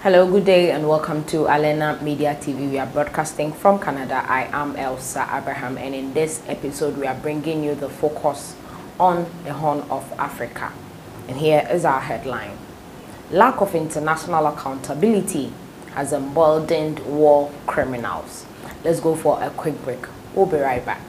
Hello, good day, and welcome to Alena Media TV. We are broadcasting from Canada. I am Elsa Abraham, and in this episode, we are bringing you the focus on the Horn of Africa. And here is our headline: Lack of international accountability has emboldened war criminals. Let's go for a quick break. We'll be right back.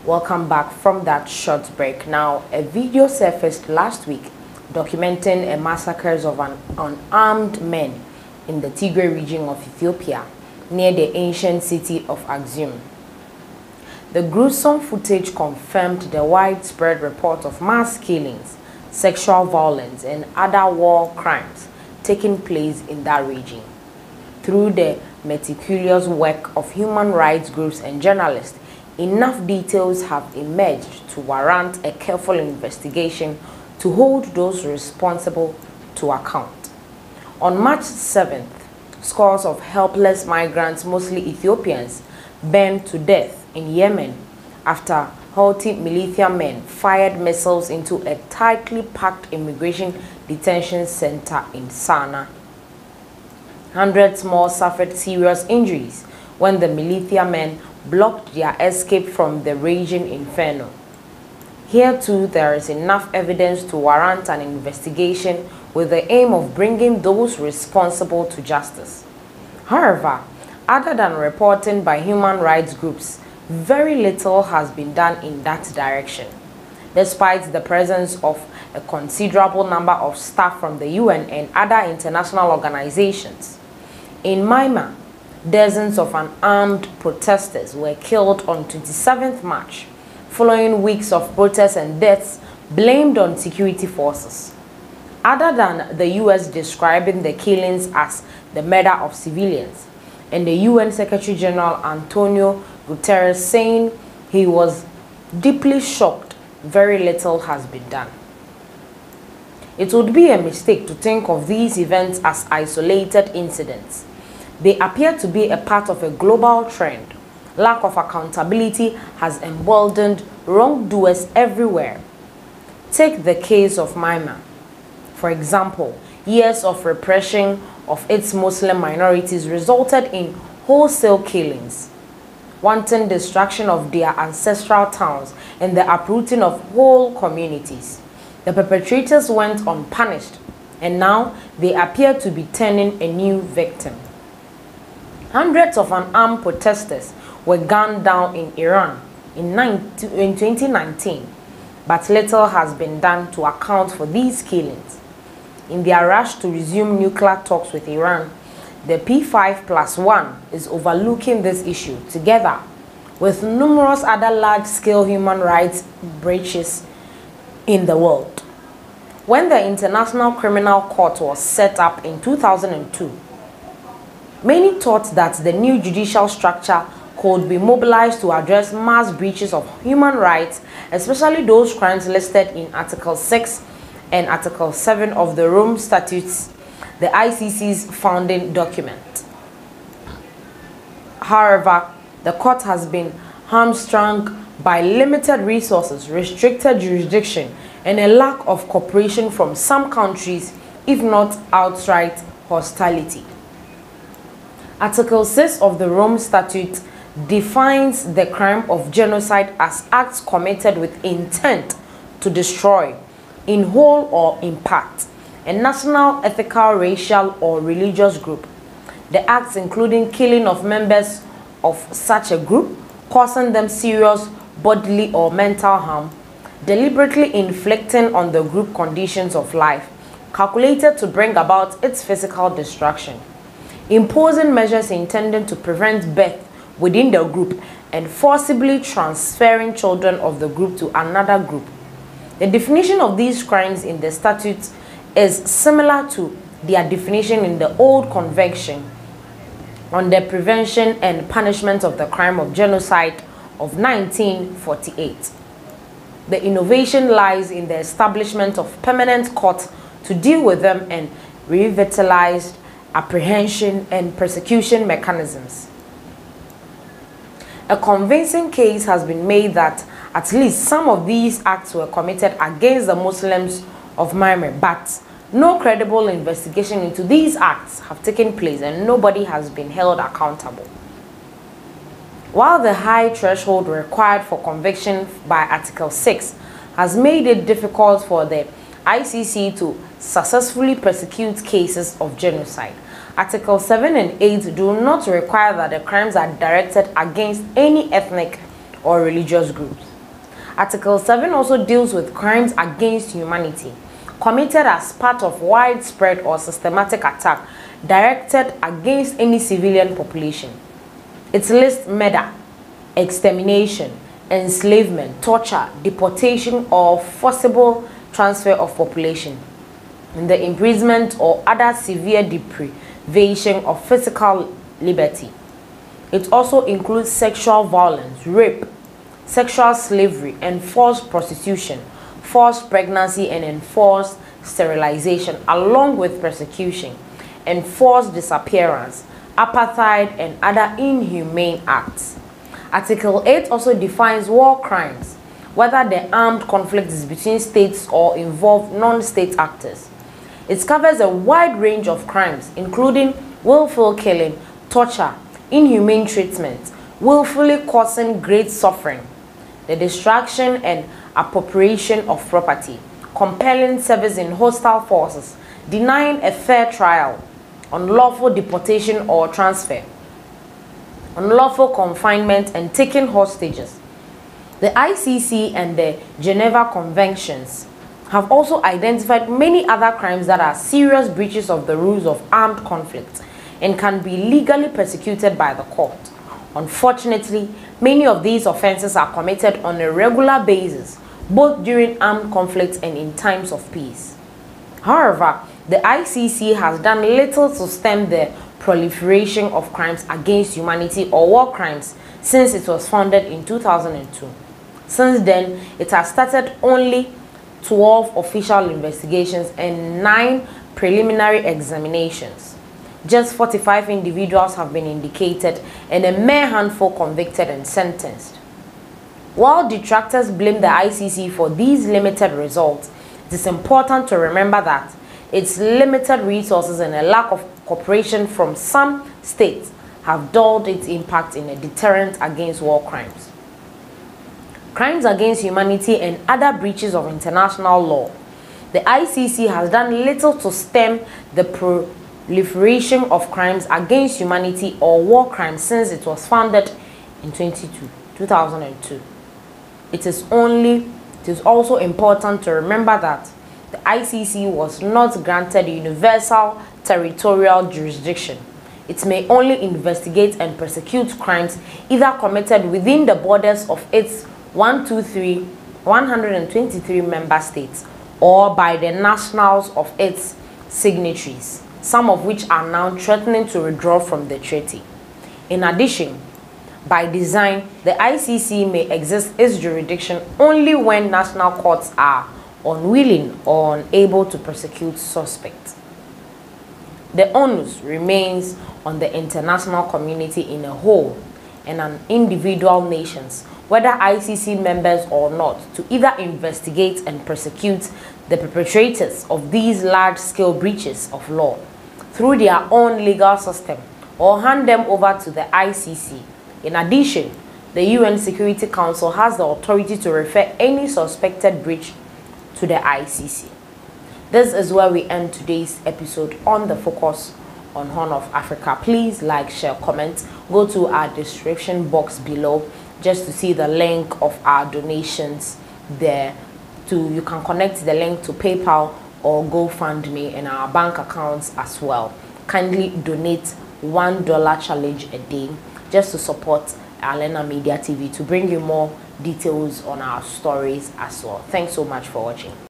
Welcome back from that short break. Now, a video surfaced last week documenting a massacres of unarmed men in the Tigray region of Ethiopia near the ancient city of Aksum. The gruesome footage confirmed the widespread report of mass killings, sexual violence, and other war crimes taking place in that region. Through the meticulous work of human rights groups and journalists, enough details have emerged to warrant a careful investigation to hold those responsible to account. On March 7th, scores of helpless migrants, mostly Ethiopians, burned to death in Yemen after Houthi militiamen fired missiles into a tightly packed immigration detention center in Sana. Hundreds more suffered serious injuries when the militiamen blocked their escape from the raging inferno. Here too, there is enough evidence to warrant an investigation with the aim of bringing those responsible to justice. However, other than reporting by human rights groups, very little has been done in that direction, despite the presence of a considerable number of staff from the UN and other international organizations. In Myanmar, dozens of unarmed protesters were killed on 27th March, following weeks of protests and deaths blamed on security forces. Other than the US describing the killings as the murder of civilians, and the UN Secretary General Antonio Guterres saying he was deeply shocked, very little has been done. It would be a mistake to think of these events as isolated incidents. They appear to be a part of a global trend. Lack of accountability has emboldened wrongdoers everywhere. Take the case of Myanmar. For example, years of repression of its Muslim minorities resulted in wholesale killings, wanton destruction of their ancestral towns, and the uprooting of whole communities. The perpetrators went unpunished, and now they appear to be turning a new victim. Hundreds of unarmed protesters were gunned down in Iran in 2019, but little has been done to account for these killings. In their rush to resume nuclear talks with Iran, the P5+1 is overlooking this issue together with numerous other large-scale human rights breaches in the world. When the International Criminal Court was set up in 2002, many thought that the new judicial structure could be mobilized to address mass breaches of human rights, especially those crimes listed in Article 6 and Article 7 of the Rome Statutes, the ICC's founding document. However, the court has been hamstrung by limited resources, restricted jurisdiction, and a lack of cooperation from some countries, if not outright hostility. Article 6 of the Rome Statute defines the crime of genocide as acts committed with intent to destroy, in whole or in part, a national, ethnical, racial, or religious group. The acts including killing of members of such a group, causing them serious bodily or mental harm, deliberately inflicting on the group conditions of life, calculated to bring about its physical destruction, imposing measures intended to prevent birth within the group, and forcibly transferring children of the group to another group. The definition of these crimes in the statute is similar to their definition in the old Convention on the Prevention and Punishment of the Crime of Genocide of 1948. The innovation lies in the establishment of permanent courts to deal with them and revitalized apprehension and prosecution mechanisms. A convincing case has been made that at least some of these acts were committed against the Muslims of Myanmar, but no credible investigation into these acts have taken place and nobody has been held accountable. While the high threshold required for conviction by Article 6 has made it difficult for the ICC to successfully prosecute cases of genocide, Article 7 and 8 do not require that the crimes are directed against any ethnic or religious groups. Article 7 also deals with crimes against humanity committed as part of widespread or systematic attack directed against any civilian population. It lists murder, extermination, enslavement, torture, deportation, or forcible transfer of population, and the imprisonment or other severe deprivation of physical liberty. It also includes sexual violence, rape, sexual slavery, enforced prostitution, forced pregnancy, and enforced sterilization, along with persecution, enforced disappearance, apartheid, and other inhumane acts. Article 8 also defines war crimes, whether the armed conflict is between states or involve non-state actors. It covers a wide range of crimes, including willful killing, torture, inhumane treatment, willfully causing great suffering, the destruction and appropriation of property, compelling service in hostile forces, denying a fair trial, unlawful deportation or transfer, unlawful confinement, and taking hostages. The ICC and the Geneva Conventions have also identified many other crimes that are serious breaches of the rules of armed conflict and can be legally persecuted by the court. Unfortunately, many of these offenses are committed on a regular basis, both during armed conflicts and in times of peace. However, the ICC has done little to stem the proliferation of crimes against humanity or war crimes since it was founded in 2002. Since then, it has started only 12 official investigations and 9 preliminary examinations. Just 45 individuals have been indicated and a mere handful convicted and sentenced. While detractors blame the ICC for these limited results, it is important to remember that its limited resources and a lack of cooperation from some states have dulled its impact in a deterrent against war crimes. Crimes against humanity and other breaches of international law. The ICC has done little to stem the proliferation of crimes against humanity or war crimes since it was founded in 2002. It is also important to remember that the ICC was not granted universal territorial jurisdiction. It may only investigate and prosecute crimes either committed within the borders of its 123 member states or by the nationals of its signatories, some of which are now threatening to withdraw from the treaty. In addition, by design, the ICC may exert its jurisdiction only when national courts are unwilling or unable to prosecute suspects. The onus remains on the international community in a whole and on individual nations, whether ICC members or not, to either investigate and prosecute the perpetrators of these large-scale breaches of law through their own legal system or hand them over to the ICC. In addition, the UN Security Council has the authority to refer any suspected breach to the ICC. This is where we end today's episode on the Focus on Horn of Africa. Please like, share, comment. Go to our description box below just to see the link of our donations there. You can connect the link to PayPal or GoFundMe and our bank accounts as well. Kindly donate $1 challenge a day just to support Alena Media TV to bring you more details on our stories as well. Thanks so much for watching.